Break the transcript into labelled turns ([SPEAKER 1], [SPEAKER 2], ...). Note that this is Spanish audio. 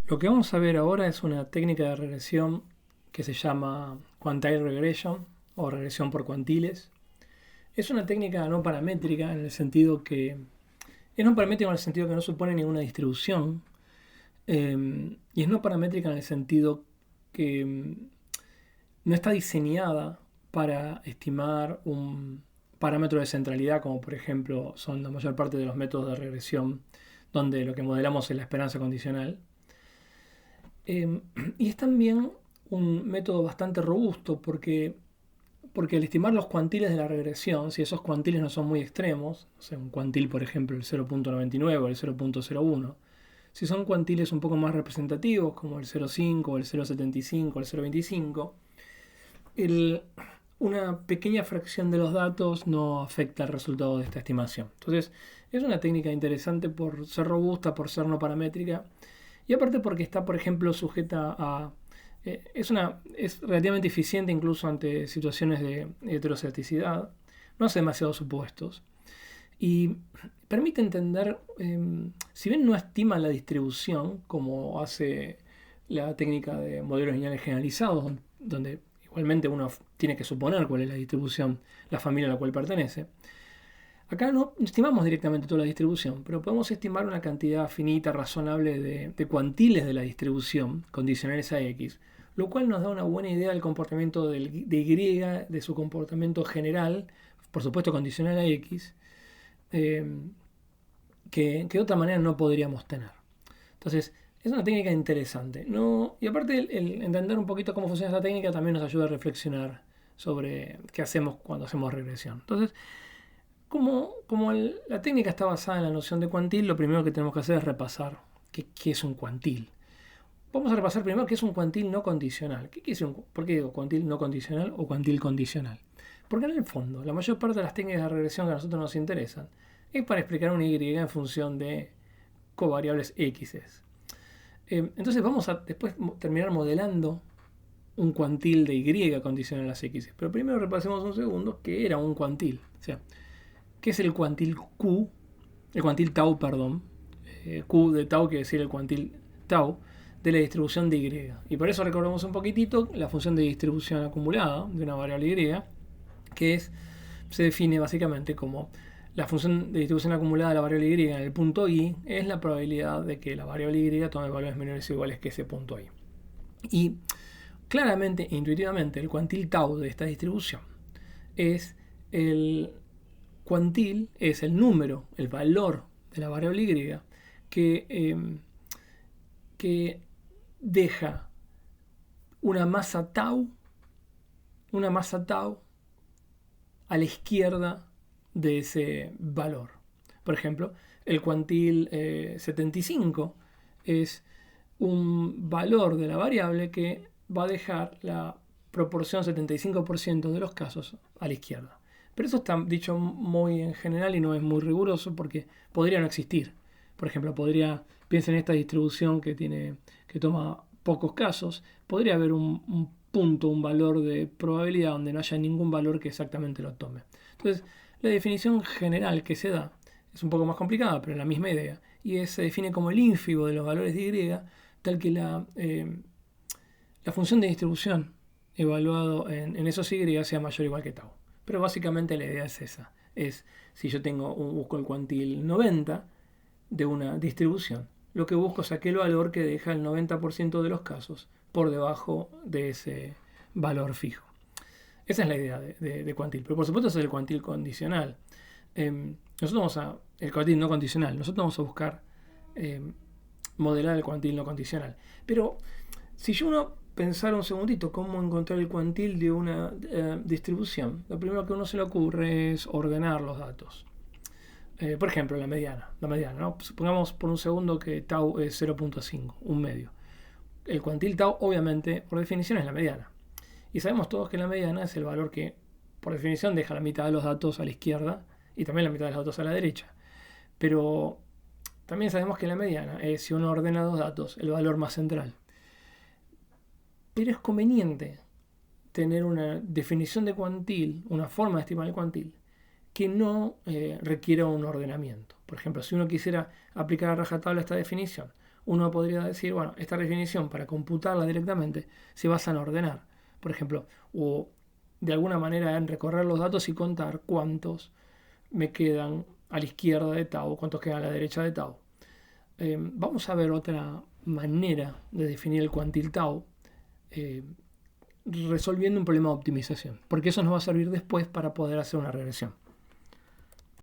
[SPEAKER 1] Lo que vamos a ver ahora es una técnica de regresión que se llama Quantile Regression o regresión por cuantiles. Es una técnica no paramétrica en el sentido que es no paramétrica en el sentido que no supone ninguna distribución y es no paramétrica en el sentido que no está diseñada para estimar un parámetro de centralidad como por ejemplo son la mayor parte de los métodos de regresión donde lo que modelamos es la esperanza condicional. Y es también un método bastante robusto porque al estimar los cuantiles de la regresión, si esos cuantiles no son muy extremos, o sea, un cuantil por ejemplo el 0.99 o el 0.01, si son cuantiles un poco más representativos como el 0.5 o el 0.75 o el 0.25, una pequeña fracción de los datos no afecta el resultado de esta estimación. Entonces es una técnica interesante por ser robusta, por ser no paramétrica. Y aparte porque está, por ejemplo, sujeta a... es relativamente eficiente incluso ante situaciones de heterocerticidad. No hace demasiados supuestos. Y permite entender, si bien no estima la distribución, como hace la técnica de modelos lineales generalizados, donde igualmente uno tiene que suponer cuál es la distribución, la familia a la cual pertenece. Acá no estimamos directamente toda la distribución, pero podemos estimar una cantidad finita, razonable de cuantiles de la distribución condicionales a X, lo cual nos da una buena idea del comportamiento de Y, de su comportamiento general, por supuesto condicional a X, que de otra manera no podríamos tener. Entonces, es una técnica interesante. No, y aparte, el entender un poquito cómo funciona esta técnica también nos ayuda a reflexionar sobre qué hacemos cuando hacemos regresión. Entonces, como la técnica está basada en la noción de cuantil, lo primero que tenemos que hacer es repasar qué es un cuantil. Vamos a repasar primero qué es un cuantil no condicional. ¿Por qué digo cuantil no condicional o cuantil condicional? Porque en el fondo, la mayor parte de las técnicas de regresión que a nosotros nos interesan es para explicar una Y en función de covariables X. Entonces vamos a después terminar modelando un cuantil de Y condicional a las X. Pero primero repasemos un segundo qué era un cuantil. O sea, ¿qué es el cuantil Q? El cuantil tau, perdón. Q de tau quiere decir el cuantil tau de la distribución de Y. Y por eso recordamos un poquitito la función de distribución acumulada de una variable Y, que se define básicamente como la función de distribución acumulada de la variable Y en el punto I es la probabilidad de que la variable Y tome valores menores o iguales que ese punto I. Y claramente, intuitivamente, el cuantil tau de esta distribución es el cuantil, es el número, el valor de la variable Y que deja una masa tau a la izquierda de ese valor. Por ejemplo, el cuantil 75 es un valor de la variable que va a dejar la proporción 75% de los casos a la izquierda. Pero eso está dicho muy en general y no es muy riguroso porque podría no existir. Por ejemplo, piensen en esta distribución que toma pocos casos, podría haber un punto, un valor de probabilidad donde no haya ningún valor que exactamente lo tome. Entonces, la definición general que se da es un poco más complicada, pero es la misma idea. Y se define como el ínfibo de los valores de Y, tal que la función de distribución evaluado en esos Y sea mayor o igual que tau. Pero básicamente la idea es esa. Es si yo busco el cuantil 90 de una distribución, lo que busco es aquel valor que deja el 90% de los casos por debajo de ese valor fijo. Esa es la idea de cuantil. Pero por supuesto es el cuantil condicional. El cuantil no condicional. Nosotros vamos a buscar modelar el cuantil no condicional. Pero si uno pensara un segundito cómo encontrar el cuantil de una distribución, lo primero que a uno se le ocurre es ordenar los datos. Por ejemplo, la mediana, ¿no? Supongamos por un segundo que tau es 0.5, un medio. El cuantil tau, obviamente, por definición, es la mediana. Y sabemos todos que la mediana es el valor que, por definición, deja la mitad de los datos a la izquierda y también la mitad de los datos a la derecha. Pero también sabemos que la mediana es, si uno ordena dos datos, el valor más central. Pero es conveniente tener una definición de cuantil, una forma de estimar el cuantil, que no requiera un ordenamiento. Por ejemplo, si uno quisiera aplicar a rajatabla esta definición, uno podría decir, bueno, esta definición para computarla directamente se basa en ordenar, por ejemplo, o de alguna manera en recorrer los datos y contar cuántos me quedan a la izquierda de tau, cuántos quedan a la derecha de tau. Vamos a ver otra manera de definir el cuantil tau resolviendo un problema de optimización, porque eso nos va a servir después para poder hacer una regresión.